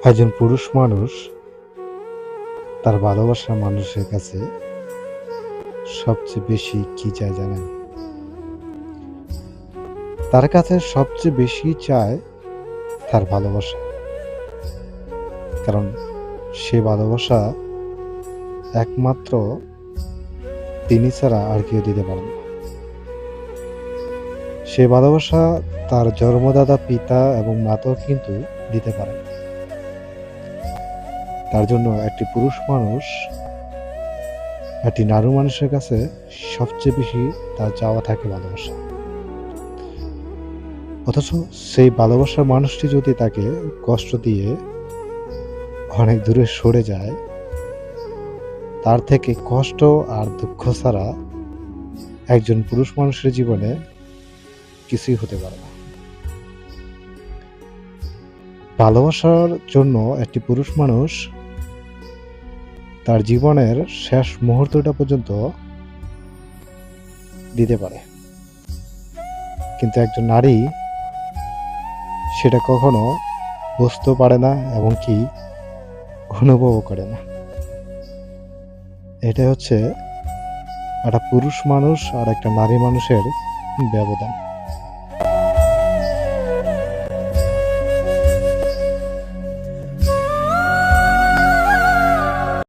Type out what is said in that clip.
একজন পুরুষ মানুষ তার ভালোবাসার মানুষের কাছে সবচেয়ে বেশি কি চায় জানেন? তার কাছে সবচেয়ে বেশি চায় তার ভালোবাসা। কারণ সে ভালোবাসা একমাত্র তিনি ছাড়া আর কেউ দিতে পারেন না। সে ভালোবাসা তার জন্মদাতা পিতা এবং মাতাও কিন্তু দিতে পারে না। তার জন্য একটি পুরুষ মানুষ একটি নারী মানুষের কাছে সবচেয়ে বেশি তার চাওয়া থাকে ভালোবাসা। অথচ সেই ভালোবাসার মানুষটি যদি তাকে কষ্ট দিয়ে অনেক দূরে সরে যায়, তার থেকে কষ্ট আর দুঃখ ছাড়া একজন পুরুষ মানুষের জীবনে কিছুই হতে পারে না। ভালোবাসার জন্য একটি পুরুষ মানুষ তার জীবনের শেষ মুহূর্তটা পর্যন্ত দিতে পারে, কিন্তু একজন নারী সেটা কখনো বুঝতে পারে না এবং কি অনুভবও করে না। এটা হচ্ছে একটা পুরুষ মানুষ আর একটা নারী মানুষের ব্যবধান।